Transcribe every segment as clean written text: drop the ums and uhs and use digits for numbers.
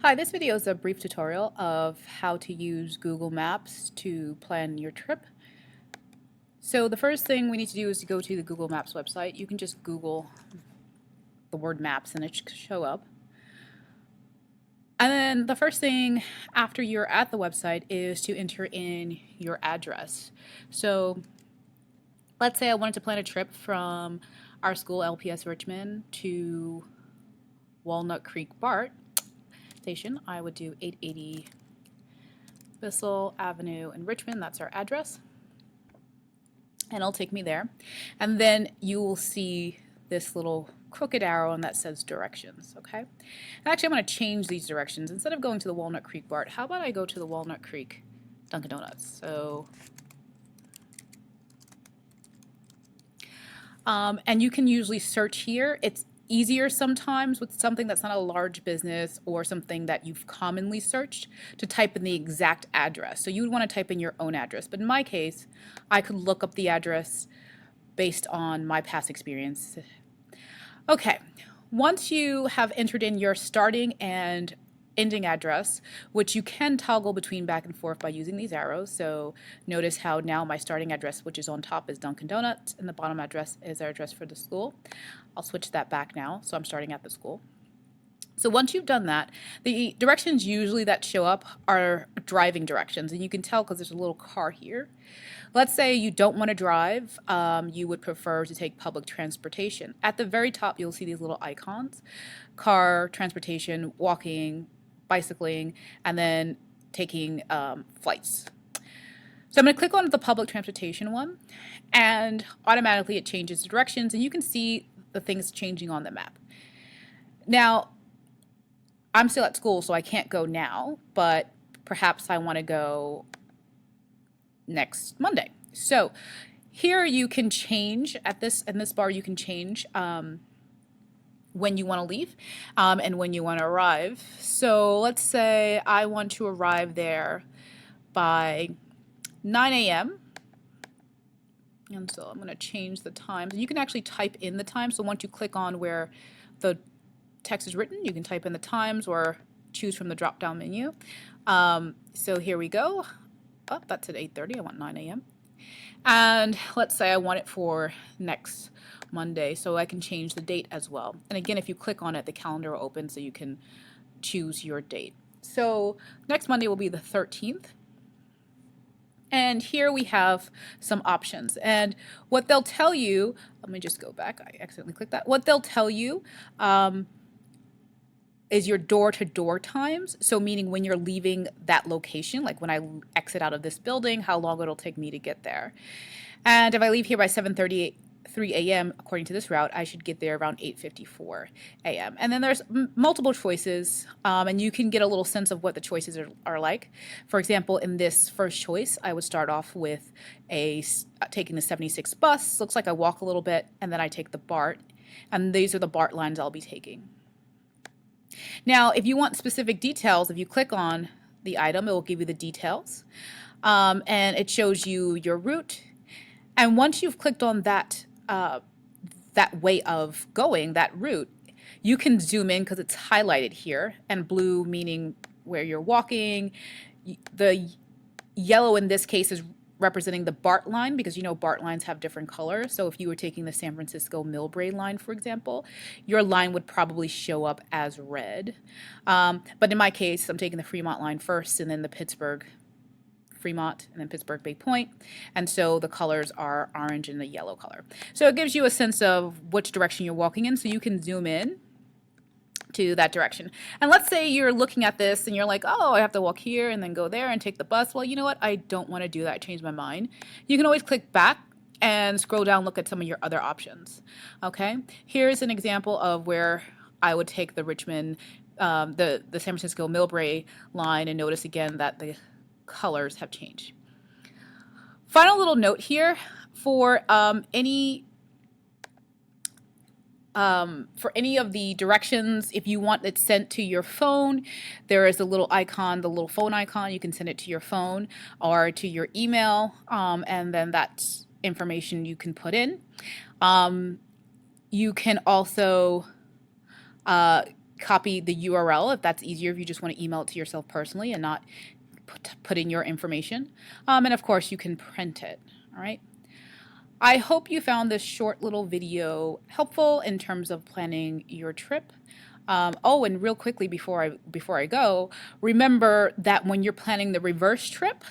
Hi, this video is a brief tutorial of how to use Google Maps to plan your trip. So the first thing we need to do is to go to the Google Maps website. You can just Google the word maps and it should show up. And then the first thing after you're at the website is to enter in your address. So let's say I wanted to plan a trip from our school, LPS Richmond, to Walnut Creek BART station. I would do 880 Bissell Avenue in Richmond. That's our address. And it'll take me there. And then you will see this little crooked arrow and that says directions, okay? And actually, I'm going to change these directions. Instead of going to the Walnut Creek BART, how about I go to the Walnut Creek Dunkin' Donuts? So, and you can usually search here. It's easier sometimes with something that's not a large business or something that you've commonly searched to type in the exact address. So you would want to type in your own address. But in my case, I could look up the address based on my past experience. Okay, once you have entered in your starting and ending address, which you can toggle between back and forth by using these arrows. So notice how now my starting address, which is on top, is Dunkin' Donuts, and the bottom address is our address for the school. I'll switch that back now, so I'm starting at the school. So once you've done that, the directions usually that show up are driving directions, and you can tell because there's a little car here. Let's say you don't want to drive, you would prefer to take public transportation. At the very top, you'll see these little icons: car, transportation, walking, bicycling, and then taking flights. So I'm going to click on the public transportation one, and automatically it changes the directions, and you can see the things changing on the map. Now, I'm still at school, so I can't go now, but perhaps I want to go next Monday. So here you can change in this bar, you can change when you want to leave and when you want to arrive. So let's say I want to arrive there by 9 a.m. And so I'm going to change the times. You can actually type in the time. So once you click on where the text is written, you can type in the times or choose from the drop-down menu. So here we go. Oh, that's at 8:30. I want 9 a.m. And let's say I want it for next Monday, so I can change the date as well. And again, if you click on it, the calendar will open so you can choose your date. So next Monday will be the 13th. And here we have some options. And what they'll tell you, let me just go back. I accidentally clicked that. What they'll tell you is your door-to-door times. So meaning when you're leaving that location, like when I exit out of this building, how long it'll take me to get there. And if I leave here by 7:33 a.m., according to this route, I should get there around 8:54 a.m. And then there's multiple choices, and you can get a little sense of what the choices are like. For example, in this first choice, I would start off with taking the 76 bus. Looks like I walk a little bit, and then I take the BART. And these are the BART lines I'll be taking. Now, if you want specific details, if you click on the item, it will give you the details. And it shows you your route. And once you've clicked on that way of going, that route, you can zoom in because it's highlighted here, and blue meaning where you're walking. The yellow in this case is representing the BART line, because you know BART lines have different colors. So if you were taking the San Francisco Millbrae line, for example, your line would probably show up as red. But in my case, I'm taking the Fremont line first, and then the Pittsburgh Fremont, and then Pittsburgh Bay Point. And so the colors are orange and the yellow color. So it gives you a sense of which direction you're walking in, so you can zoom in to that direction. And let's say you're looking at this and you're like, oh, I have to walk here and then go there and take the bus. Well, you know what? I don't want to do that. I changed my mind. You can always click back and scroll down, look at some of your other options. Okay, here's an example of where I would take the Richmond, the San Francisco Millbrae line, and notice again that the colors have changed. Final little note here for any of the directions, if you want it sent to your phone, there is a little icon, the little phone icon. You can send it to your phone or to your email, and then that's information you can put in. You can also copy the URL if that's easier, if you just want to email it to yourself personally and not put in your information. And of course, you can print it. All right. I hope you found this short little video helpful in terms of planning your trip. Oh, and real quickly before I go, remember that when you're planning the reverse trip,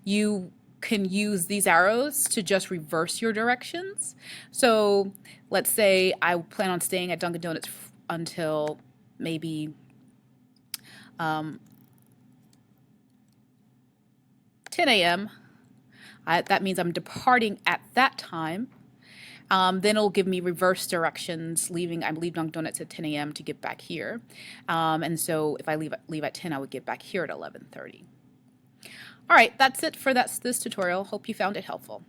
you can use these arrows to just reverse your directions. So let's say I plan on staying at Dunkin' Donuts until maybe 10 a.m. That means I'm departing at that time. Then it'll give me reverse directions, I leave Dunkin' Donuts at 10 a.m. to get back here. And so if I leave at 10, I would get back here at 11:30. All right, that's it for this tutorial. Hope you found it helpful.